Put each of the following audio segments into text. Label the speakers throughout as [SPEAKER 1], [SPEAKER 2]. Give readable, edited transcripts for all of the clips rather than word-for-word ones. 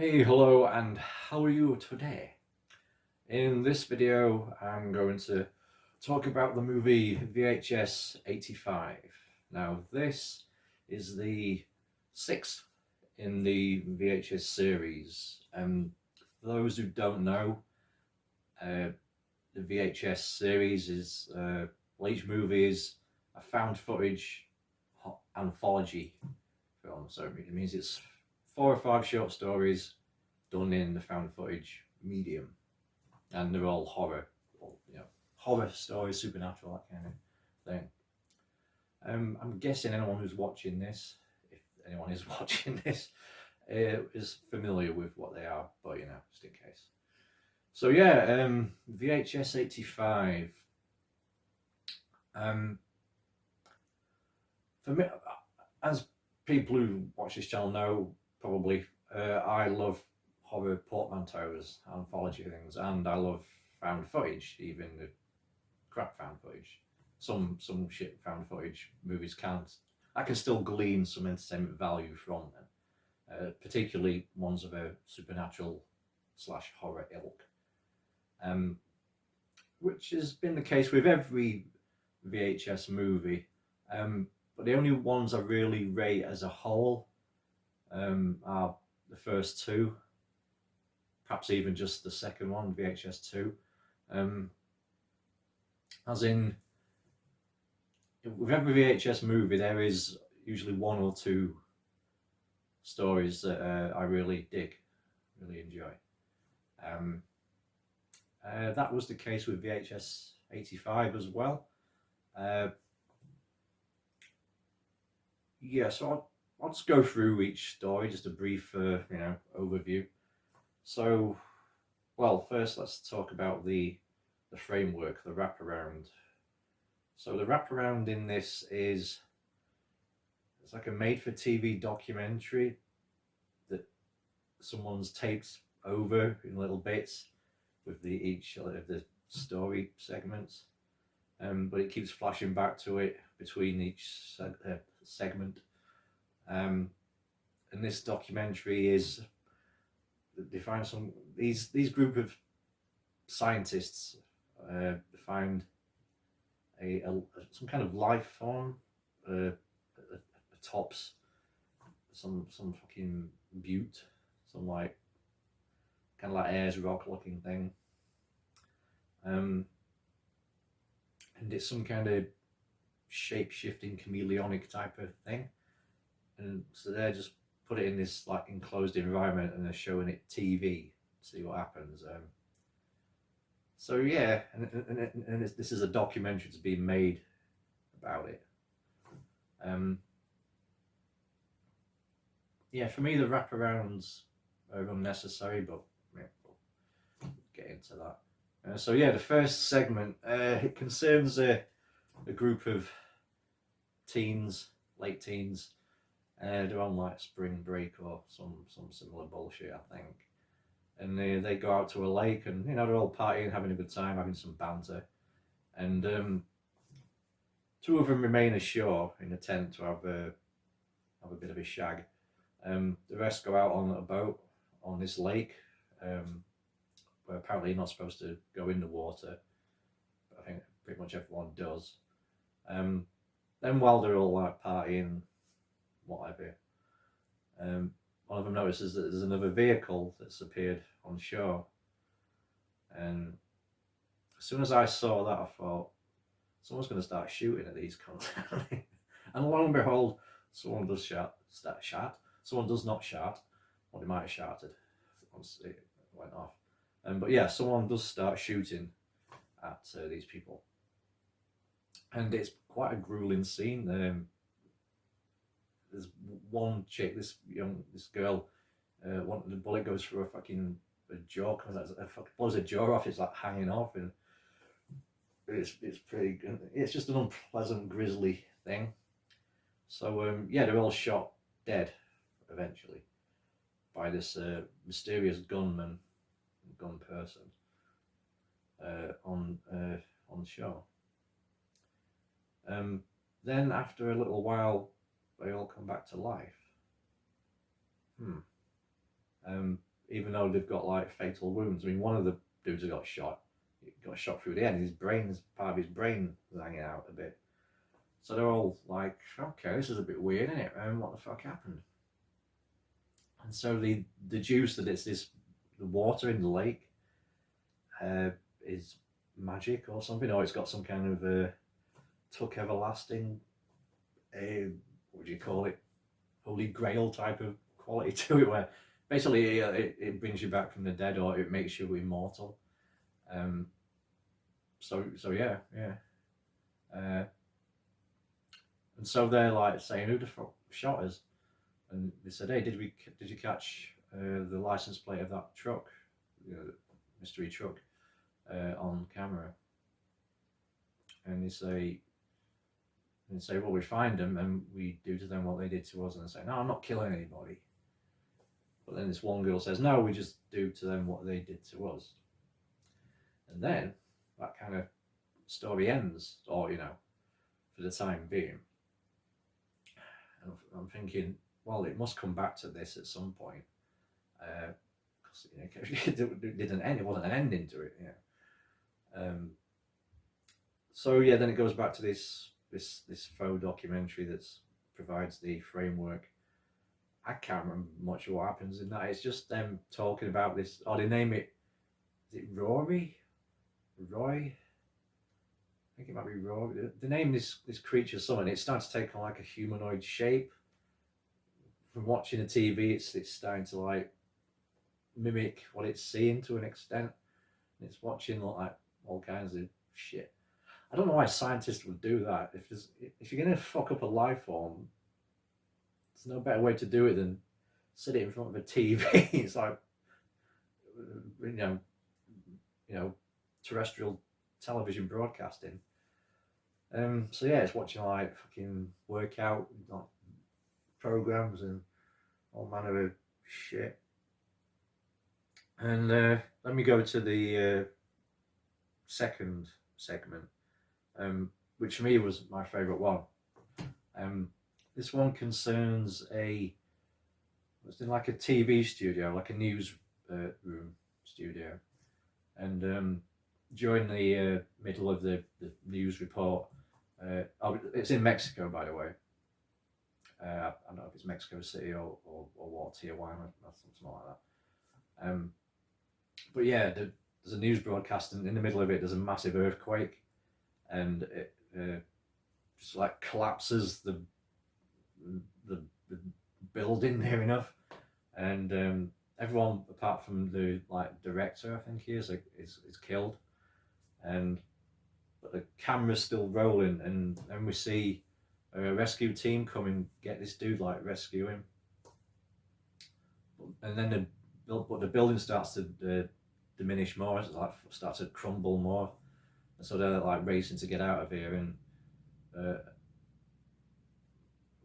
[SPEAKER 1] Hey, hello, and how are you today? In this video, I'm going to talk about the movie VHS 85. Now, this is the sixth in the VHS series. For those who don't know, uh, the VHS series is, each movie is a found footage anthology film. So it means it's 4 or 5 short stories done in the found footage medium, and they're all horror, horror stories, supernatural, that kind of thing. I'm guessing anyone who's watching this, if anyone is watching this, is familiar with what they are, but just in case. So yeah, VHS 85. Um, for me, as people who watch this channel know, probably, I love horror portmanteaus, anthology things, and I love found footage, even the crap found footage. Some shit found footage movies can't. I can still glean some entertainment value from them, particularly ones of a supernatural slash horror ilk, which has been the case with every VHS movie. But the only ones I really rate as a whole are the first two, perhaps even just the second one, VHS 2. As in, with every VHS movie, there is usually one or two stories that I really dig, really enjoy. That was the case with VHS 85 as well. So I'll just go through each story, just a brief, overview. So, well, first let's talk about the framework, the wraparound. So the wraparound in this is, it's like a made-for-TV documentary that someone's taped over in little bits with each of the story segments, but it keeps flashing back to it between each segment. And this documentary is, they find these group of scientists find some kind of life form tops some fucking butte, some like kind of like Ayers Rock looking thing, and it's some kind of shape shifting chameleonic type of thing, and so they're just put it in this like enclosed environment and they're showing it TV, see what happens. So yeah, and this is a documentary that's being made about it. Yeah, for me the wraparounds are unnecessary, but yeah, we'll get into that. So yeah, the first segment, it concerns a group of teens, late teens. They're on like spring break or some similar bullshit, I think. And they go out to a lake, and they're all partying, having a good time, having some banter. And two of them remain ashore in a tent to have a bit of a shag. The rest go out on a boat on this lake, where apparently you're not supposed to go in the water, but I think pretty much everyone does. Then while they're all like partying, whatever, one of them notices that there's another vehicle that's appeared on shore, and as soon as I saw that, I thought someone's going to start shooting at these cunts. And lo and behold, someone does shot. Someone does not shout. Well, they might have shouted once it went off. But yeah, someone does start shooting at these people, and it's quite a grueling scene. There's one chick, this girl, the bullet goes through a jaw, blows a jaw off. It's like hanging off, and it's pretty. It's just an unpleasant, grisly thing. So yeah, they're all shot dead eventually by this mysterious gun person on the show. Then after a little while, they all come back to life. even though they've got like fatal wounds. I mean, one of the dudes who got shot through the head. His part of his brain was hanging out a bit. So they're all like, okay, this is a bit weird, isn't it? What the fuck happened? And so they deduce that it's the water in the lake is magic or something, or it's got some kind of tuck everlasting, what do you call it, holy grail type of quality to it, where basically it brings you back from the dead, or it makes you immortal. So yeah. And so they're like saying, who the fuck shot us? And they said, hey, did you catch the license plate of that truck, mystery truck, on camera? And they say, well, we find them and we do to them what they did to us. And they say, no, I'm not killing anybody. But then this one girl says, no, we just do to them what they did to us. And then that kind of story ends, or for the time being. And I'm thinking, well, it must come back to this at some point, because it didn't end. It wasn't an ending to it. So yeah, then it goes back to this faux documentary that provides the framework. I can't remember much of what happens in that. It's just them talking about this. Or they name it. Is it Roy? I think it might be Roy. They name this creature something. It starts to take on like a humanoid shape. From watching the TV, it's starting to like mimic what it's seeing to an extent. It's watching like all kinds of shit. I don't know why scientists would do that. If you're gonna fuck up a life form, there's no better way to do it than sit it in front of a TV. It's like terrestrial television broadcasting. So yeah, it's watching like fucking workout like programs and all manner of shit. And let me go to the second segment, which for me was my favourite one. This one concerns it's in like a TV studio, like a news room studio, and during the middle of the news report, it's in Mexico, by the way. I don't know if it's Mexico City or what, Tijuana, or something like that. But yeah, there's a news broadcast, and in the middle of it, there's a massive earthquake, and it just like collapses the building near enough, and everyone apart from the like director, I think he is killed, but the camera's still rolling, and then we see a rescue team come and get this dude, like rescue him, and then the building starts to diminish more, it like starts to crumble more, and so they're like racing to get out of here, and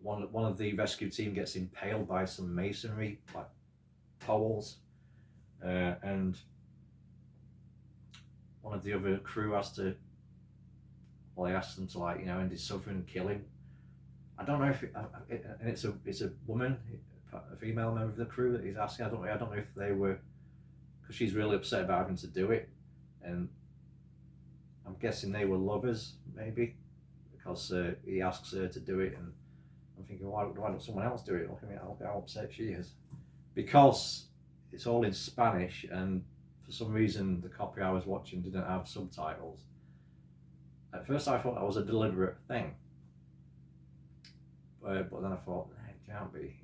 [SPEAKER 1] one of the rescue team gets impaled by some masonry like poles, and one of the other crew has to, well, he asks them to like end his suffering and kill him. I don't know if and it's a woman, a female member of the crew that he's asking. I don't know if they were, because she's really upset about having to do it, and I'm guessing they were lovers maybe, because he asks her to do it, and I'm thinking, why don't someone else do it? Look at me, how upset she is, because it's all in Spanish, and for some reason the copy I was watching didn't have subtitles. At first I thought that was a deliberate thing, but then I thought, it can't be,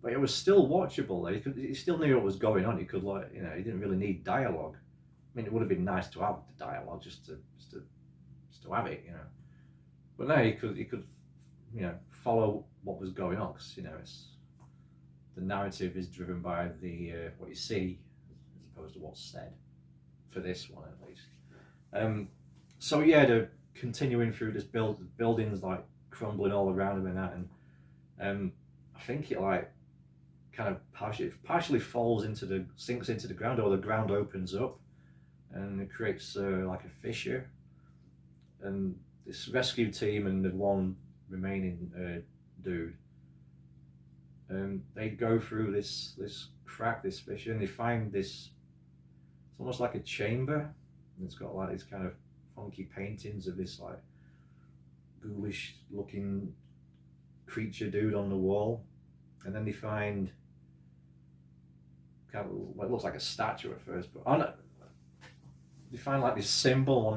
[SPEAKER 1] but it was still watchable. He still knew what was going on. He could he didn't really need dialogue. I mean, it would have been nice to have the dialogue just to have it, But no, he could follow what was going on, because it's the narrative is driven by the what you see as opposed to what's said, for this one at least. So yeah, they're continuing through this buildings like crumbling all around them and that, and I think it like kind of partially sinks into the ground, or the ground opens up and it creates like a fissure, and this rescue team and the one remaining dude they go through this crack, this fissure, and they find this. It's almost like a chamber, and it's got like these kind of funky paintings of this like ghoulish looking creature dude on the wall, and then they find kind of what looks like a statue at first, but on it they find like this symbol.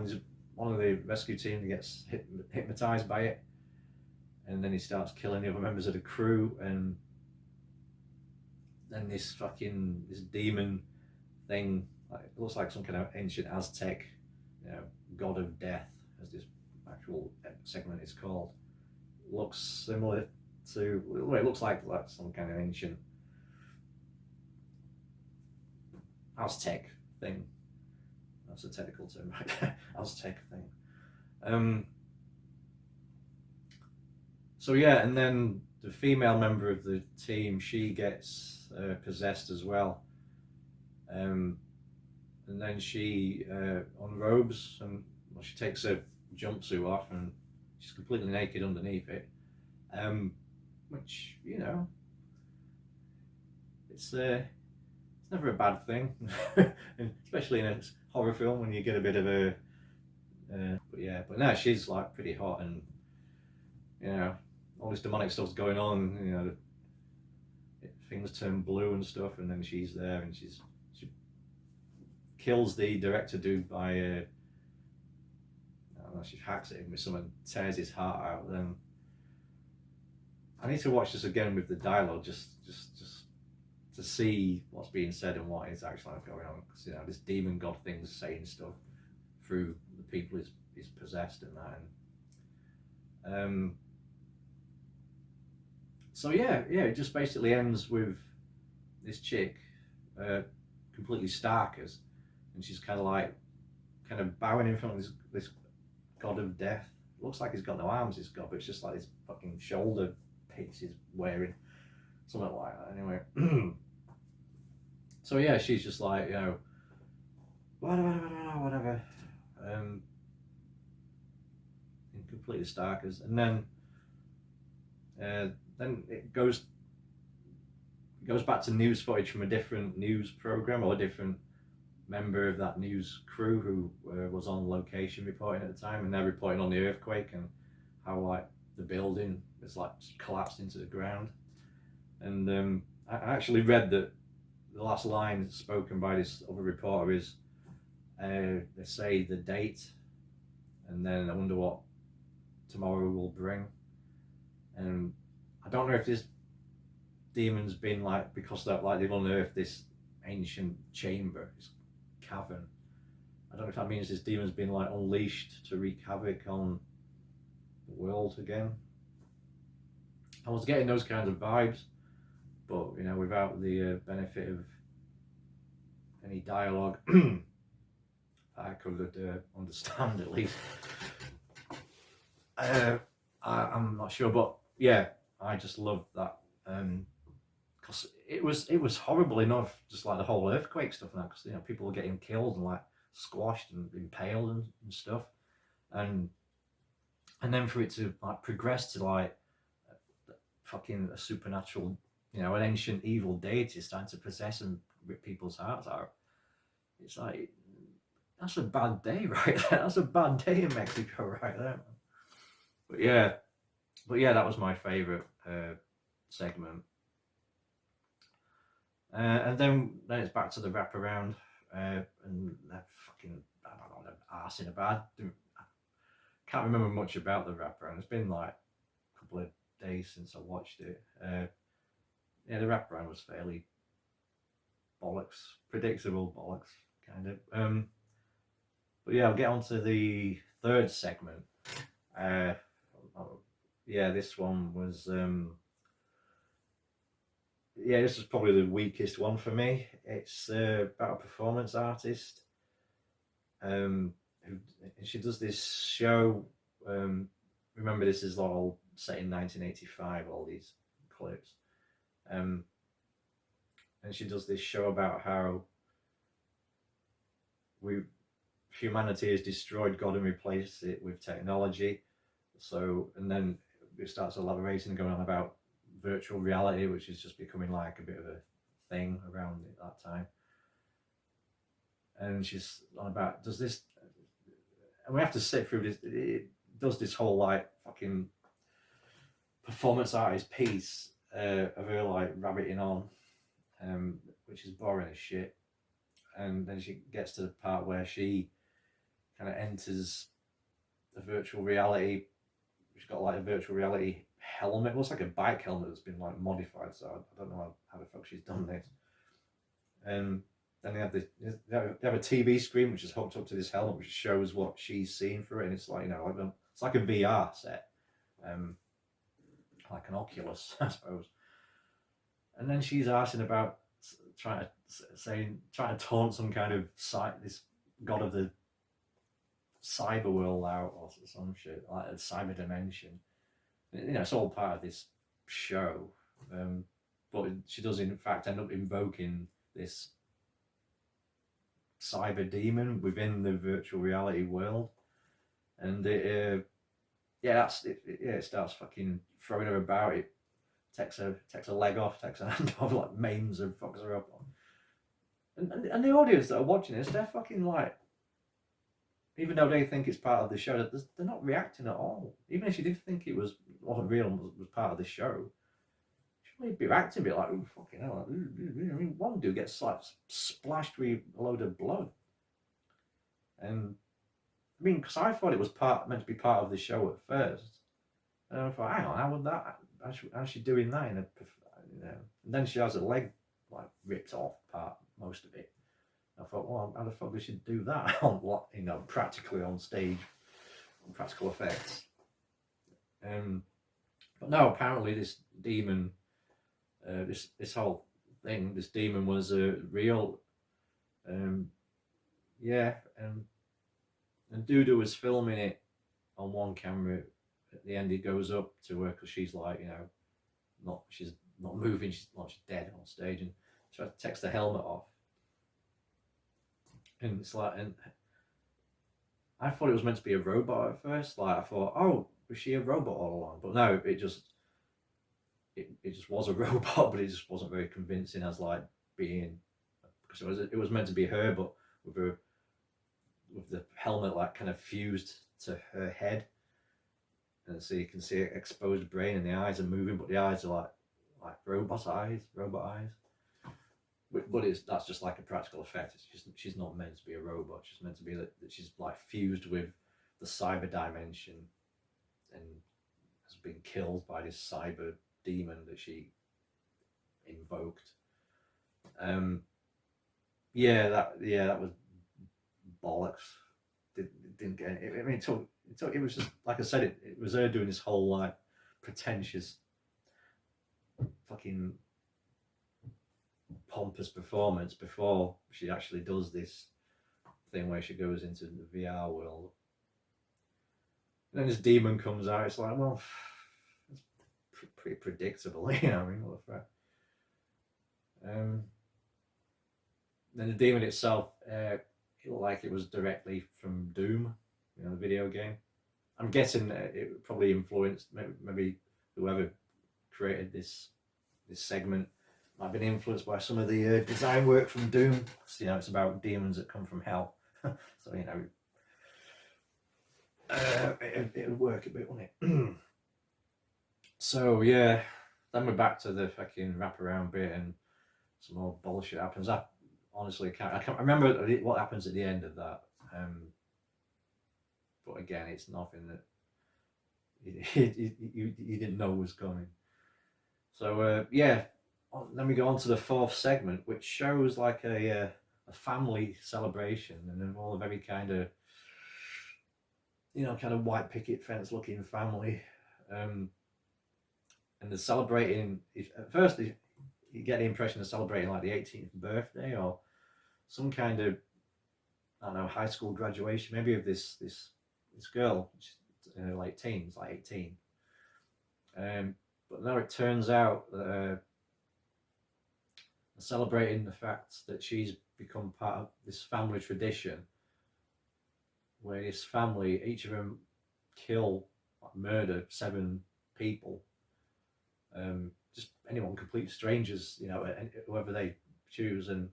[SPEAKER 1] One of the rescue team gets hypnotized by it, and then he starts killing the other members of the crew, and then this demon thing, like, it looks like some kind of ancient Aztec, god of death, as this actual segment is called. Looks similar to, well, it looks like some kind of ancient Aztec thing. That's a technical term, right? Aztec thing. So yeah, and then the female member of the team, she gets possessed as well. And then she unrobes, and she takes her jumpsuit off, and she's completely naked underneath it. Which, it's never a bad thing, especially in a horror film when you get a bit of a. But no, she's like pretty hot, and all this demonic stuff's going on. Things turn blue and stuff, and then she's there, and she kills the director dude by. I don't know, she hacks at him with someone, tears his heart out. Then I need to watch this again with the dialogue, just to see what's being said and what is actually going on. Because this demon god thing's saying stuff through the people he's possessed and that. And so it just basically ends with this chick completely starkers, and she's kind of bowing in front of this god of death. It looks like he's got no arms, this god, but it's just like this fucking shoulder piece he's wearing, something like that. Anyway. So yeah, she's just like, whatever, and completely starkers. And then it goes back to news footage from a different news program, or a different member of that news crew who was on location reporting at the time, and they're reporting on the earthquake and how like the building is like collapsed into the ground. And I actually read that the last line spoken by this other reporter is they say the date, and then I wonder what tomorrow will bring. And I don't know if this demon's been like, because they've unearthed this ancient chamber, this cavern. I don't know if that means this demon's been like unleashed to wreak havoc on the world again. I was getting those kinds of vibes, but without the benefit of any dialogue I could understand at least. I'm not sure, but yeah, I just loved that, because it was horrible enough, just like the whole earthquake stuff now, because people were getting killed and like squashed and impaled and stuff, and then for it to like progress to like fucking a supernatural, an ancient evil deity starting to possess and rip people's hearts out. It's like, that's a bad day right there. That's a bad day in Mexico right there. But yeah, that was my favourite segment. And then it's back to the wraparound, and they're fucking, I don't know, they're arsing about. I can't remember much about the wraparound. It's been like a couple of days since I watched it. The wraparound was fairly bollocks, predictable bollocks, kind of. But yeah, I'll get on to the third segment. This one was this was probably the weakest one for me. It's about a performance artist. She does this show. Remember, this is all set in 1985. All these clips, and she does this show about how humanity has destroyed God and replaced it with technology. So, and then it starts elaborating and going on about virtual reality, which is just becoming like a bit of a thing around at that time. And she's on about, does this, and we have to sit through this, it does this whole like fucking performance artist piece of her like rabbiting on, which is boring as shit. And then she gets to the part where she kind of enters a virtual reality. She's got like a virtual reality helmet. It looks like a bike helmet that's been like modified. So I don't know how the fuck she's done this. And then they have a TV screen which is hooked up to this helmet, which shows what she's seeing through it, and it's like, you know, it's like a VR set, like an Oculus, I suppose. And then she's asking about trying to taunt some kind of this god of the cyber world out or some shit like a cyber dimension. You know, it's all part of this show, but she does in fact end up invoking this cyber demon within the virtual reality world, and it starts fucking throwing her about. It takes a leg off, takes a hand off, like maims her, fucks her up. And the audience that are watching this, they're fucking like, even though they think it's part of the show, they're not reacting at all. Even if you did think it wasn't real and was part of the show, you'd be reacting a bit like, oh fucking hell. I mean, one dude gets like splashed with a load of blood. And I mean, because I thought it was meant to be part of the show at first. And I thought, hang on, how would that? How's she doing that? And then she has her leg like ripped off, most of it. I thought, well, how the fuck we should do that on practically on stage, on practical effects. But no, apparently this demon, this whole thing, this demon was real. And Duda was filming it on one camera. At the end, he goes up to her because she's like, she's not moving. She's dead on stage, and takes the helmet off. And it's like, and I thought it was meant to be a robot at first. Like I thought, oh, was she a robot all along? But no, it just was a robot, but it just wasn't very convincing as like being, because it was meant to be her, but with the helmet like kind of fused to her head, and so you can see an exposed brain, and the eyes are moving, but the eyes are like robot eyes. But that's just like a practical effect. It's just, she's not meant to be a robot. She's meant to be that she's like fused with the cyber dimension, and has been killed by this cyber demon that she invoked. That was bollocks. Didn't get it. I mean, it was just like I said. It was her doing this whole like pretentious, fucking pompous performance before she actually does this thing where she goes into the VR world. And then this demon comes out. It's like, well, it's pretty predictable, I mean, what the fuck. Then the demon itself, it looked like it was directly from Doom, the video game. I'm guessing it probably influenced, maybe whoever created this segment might have been influenced by some of the design work from Doom. So, it's about demons that come from hell. So, it would work a bit, wouldn't it? So, yeah, then we're back to the fucking wraparound bit, and some more bullshit happens. I honestly I can't remember what happens at the end of that. But again, it's nothing that you didn't know was coming. So, then we go on to the fourth segment, which shows like a family celebration, and then all a very kind of white picket fence looking family, and they're celebrating. At first, you get the impression they're celebrating like the 18th birthday or some kind of, I don't know, high school graduation, maybe of this girl in her late teens, like 18. But now it turns out that celebrating the fact that she's become part of this family tradition, where this family, each of them murder 7 people. just anyone, complete strangers, you know, and whoever they choose. And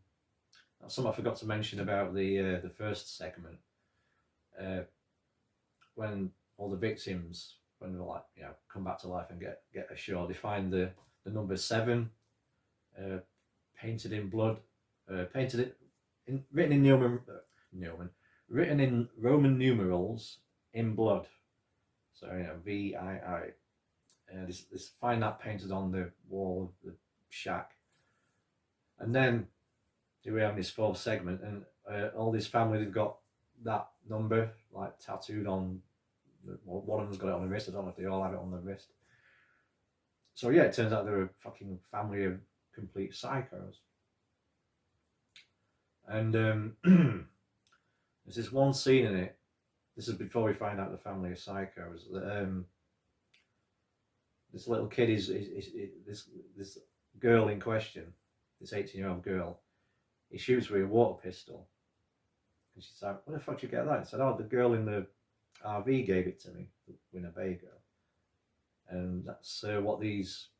[SPEAKER 1] that's something I forgot to mention about the first segment. When all the victims, when they're like, you know, come back to life and get ashore, they find the number 7 painted in blood, written in written in Roman numerals in blood. So, you know, VII. This find that painted on the wall of the shack. And then here we have this 4th segment, and all this family, they've got that number like tattooed on. One of them's got it on the wrist. I don't know if they all have it on the wrist. So yeah, it turns out they're a fucking family of complete psychos. And there's this one scene in it. This is before we find out the family of psychos. This little kid is this girl in question, this 18-year-old girl. He shoots with a water pistol, and she's like, "Where the fuck did you get that?" He said, "Oh, the girl in the RV gave it to me, the Winnebago." And that's what these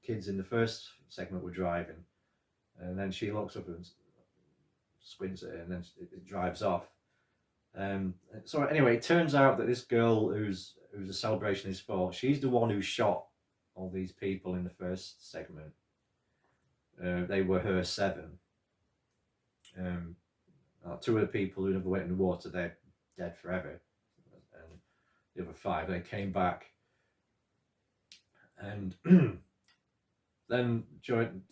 [SPEAKER 1] kids in the first segment were driving. And then she looks up and squints at it, and then it drives off. So anyway, it turns out that this girl who's the celebration is for, she's the one who shot all these people in the first segment. They were her 7. 2 of the people who never went in the water, they're dead forever. And the other 5, they came back. And then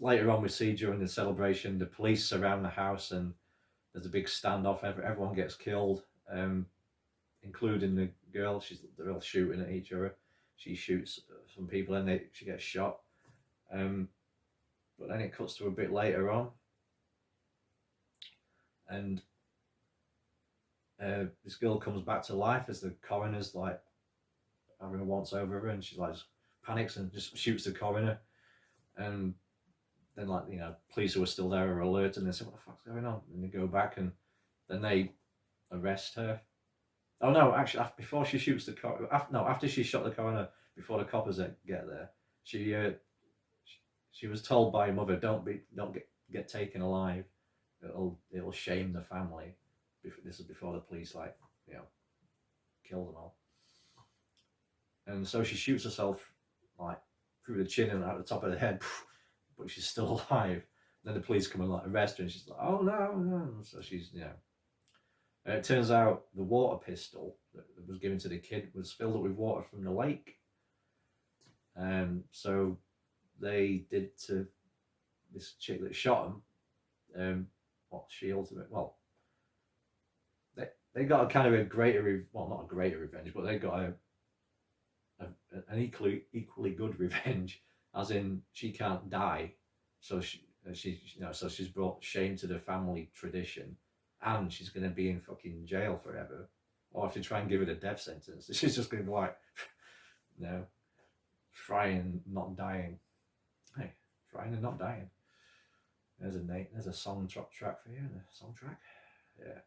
[SPEAKER 1] later on, we see during the celebration, the police surround the house, and there's a big standoff. Everyone gets killed, including the girl. They're all shooting at each other. She shoots some people, and she gets shot. But then it cuts to a bit later on, and this girl comes back to life as the coroner's like having a once over her, and she like panics and just shoots the coroner. And then, like, you know, police who are still there are alerted, and they say, "What the fuck's going on?" And they go back, and then they arrest her. Oh no, actually, before she shoots the coroner, after she shot the coroner, before the coppers get there, she was told by her mother, don't get taken alive. It'll shame the family. This is before the police, like, you know, kill them all. And so she shoots herself like through the chin and out the top of the head, but she's still alive. Then the police come and like arrest her, and she's like, "Oh no!" So she's, you know. It turns out the water pistol that was given to the kid was filled up with water from the lake. So they did to this chick that shot him. They got a kind of a greater, well, not a greater revenge, but they got an equally good revenge, as in she can't die, so she's brought shame to the family tradition, and she's going to be in fucking jail forever. Or if you try and give her the death sentence, she's just going to be like, no, frying, not dying. Hey, frying and not dying. There's a song track for you. The song track, yeah.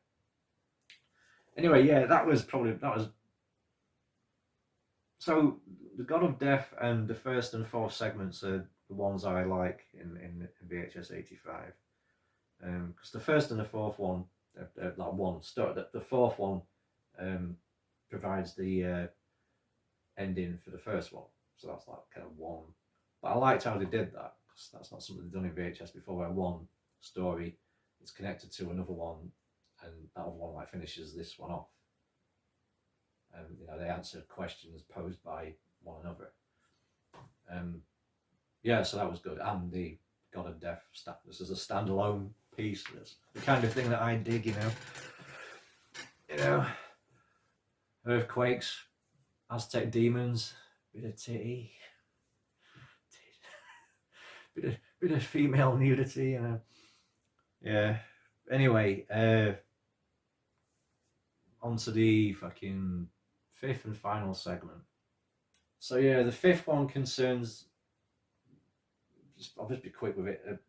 [SPEAKER 1] Anyway, yeah, that was. So the God of Death and the first and 4th segments are the ones I like in VHS 85. Because the first and the 4th one, like one story. The 4th one provides the ending for the first one, so that's like kind of one. But I liked how they did that, because that's not something they've done in VHS before, where one story is connected to another one, and that other one like finishes this one off. And you know, they answer questions posed by one another. Yeah, so that was good. And the God of Death, this is a standalone piece. That's the kind of thing that I dig, you know. Earthquakes, Aztec demons, bit of titty, bit of female nudity, you know. Yeah. Anyway, on to the fucking 5th and final segment. So yeah, the 5th one concerns. I'll just be quick with it.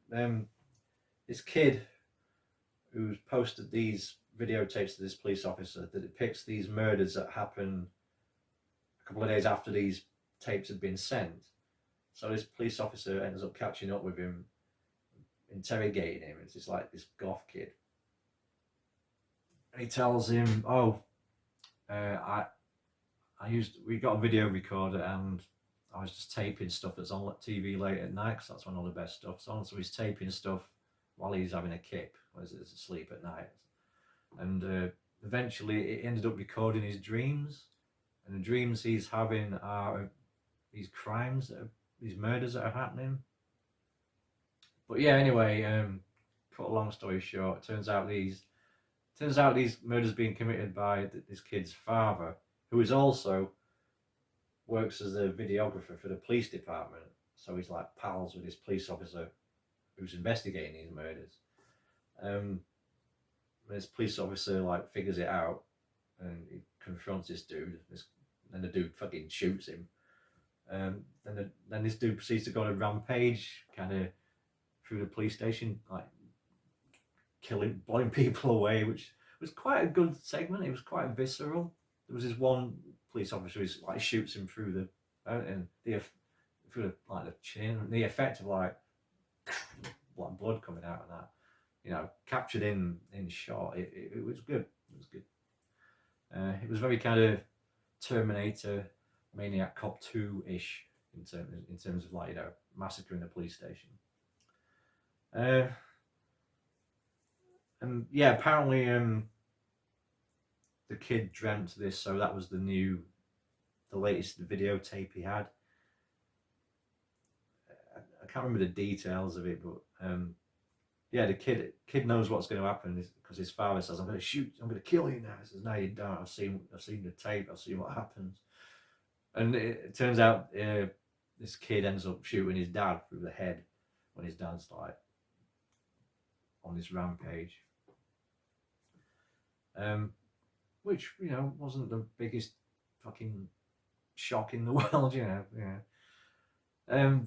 [SPEAKER 1] This kid who's posted these videotapes to this police officer that depicts these murders that happen a couple of days after these tapes had been sent. So this police officer ends up catching up with him, interrogating him. It's just like this goth kid. And he tells him, "Oh, we got a video recorder and I was just taping stuff that's on TV late at night because that's when all the best stuff's on." So he's taping stuff while he's having a kip, while he's asleep at night. And eventually it ended up recording his dreams. And the dreams he's having are these crimes, these murders that are happening. But yeah, anyway, cut a long story short, turns out these murders being committed by this kid's father, who is also works as a videographer for the police department. So he's like pals with this police officer who's investigating these murders. This police officer like figures it out and he confronts this dude. And the dude fucking shoots him. Then this dude proceeds to go on a rampage, kind of through the police station, like blowing people away, which was quite a good segment. It was quite visceral. There was this one police officer who like shoots him through the chin. The effect of like blood coming out of that, you know, captured in shot. It was good. It was good. It was very kind of Terminator, Maniac Cop 2-ish in terms of like, you know, massacring the police station. And yeah, apparently the kid dreamt this, so that was the latest videotape he had. I can't remember the details of it, but yeah, the kid knows what's going to happen because his father says, "I'm going to kill you now." He says, "No, you don't. I've seen the tape. I've seen what happens." And it turns out this kid ends up shooting his dad through the head when his dad's like on this rampage. Which, you know, wasn't the biggest fucking shock in the world, you know. Yeah.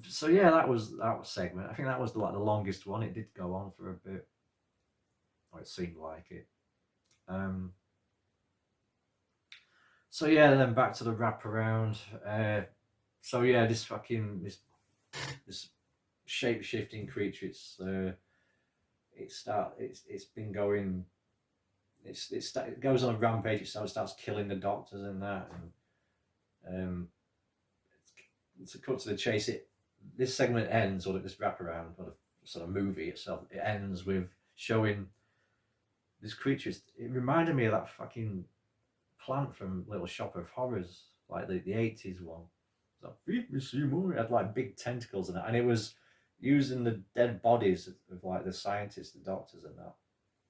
[SPEAKER 1] So yeah, that was segment. I think that was the longest one. It did go on for a bit, or it seemed like it. So yeah, then back to the wraparound. So yeah, this shape shifting creature. It's been going. It goes on a rampage. It starts killing the doctors and that. And it's a cut to the chase. This segment ends, or this wraparound, or the sort of movie itself. It ends with showing this creature. It reminded me of that fucking plant from Little Shop of Horrors, like the 80s one. It's like, "Feed me, Seymour." It had like big tentacles in it, and it was using the dead bodies of like the scientists, the doctors, and that,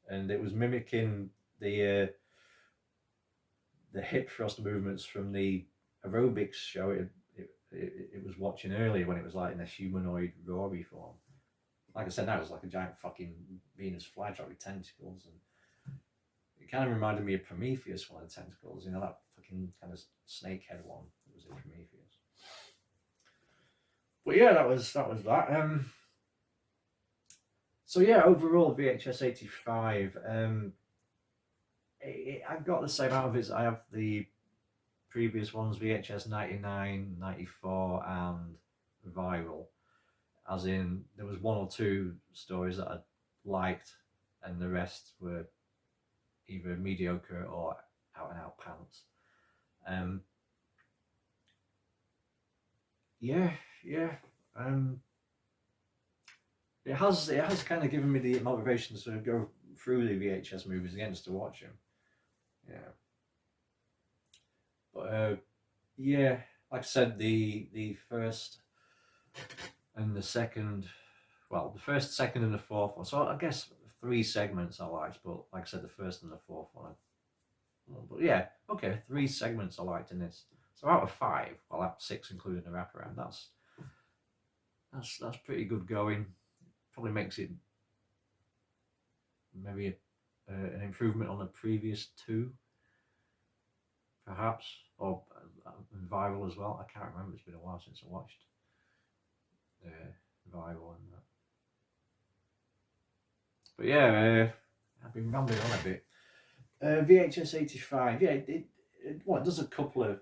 [SPEAKER 1] and it was mimicking the hip thrust movements from the aerobics show it was watching earlier when it was like in a humanoid Rory form. Like I said, that was like a giant fucking Venus flytrap with tentacles, and it kind of reminded me of Prometheus, one of the tentacles, you know, that fucking kind of snake head one that was in Prometheus. But yeah, that was that. So yeah, overall VHS 85. I got the same out of it as I have the previous ones, VHS 99, 94, and Viral. As in, there was one or two stories that I liked, and the rest were either mediocre or out and out pants. It has kind of given me the motivation to go through the VHS movies again just to watch them. Yeah. But yeah, like I said, the first and the second, well, the first, second, and the fourth one. So I guess 3 segments I liked, but like I said, the first and the fourth one. But yeah, okay, 3 segments I liked in this. So out of 5, well, that's 6 including the wraparound. That's pretty good going. Probably makes it maybe an improvement on the previous 2, perhaps, or Viral as well. I can't remember. It's been a while since I watched Viral and that. But yeah, I've been rambling on a bit. VHS 85. Yeah, it does a couple of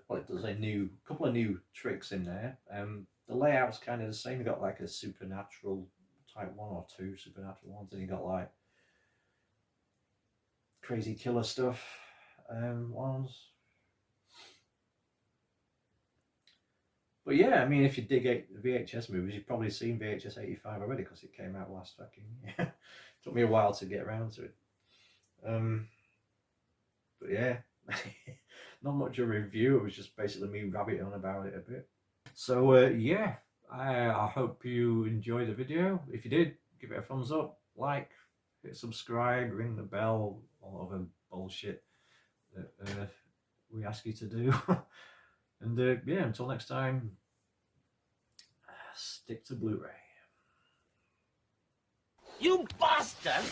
[SPEAKER 1] new tricks in there. the layout's kind of the same. You got like a supernatural type one or two supernatural ones, and you got like crazy killer stuff ones. But yeah, I mean, if you dig VHS movies, you've probably seen VHS 85 already because it came out last fucking year. Took me a while to get around to it. But yeah, not much of a review. It was just basically me rabbiting on about it a bit. So yeah, I hope you enjoyed the video. If you did, give it a thumbs up, like, hit subscribe, ring the bell, all other bullshit that we ask you to do. And yeah, until next time, stick to Blu-ray.
[SPEAKER 2] You bastard!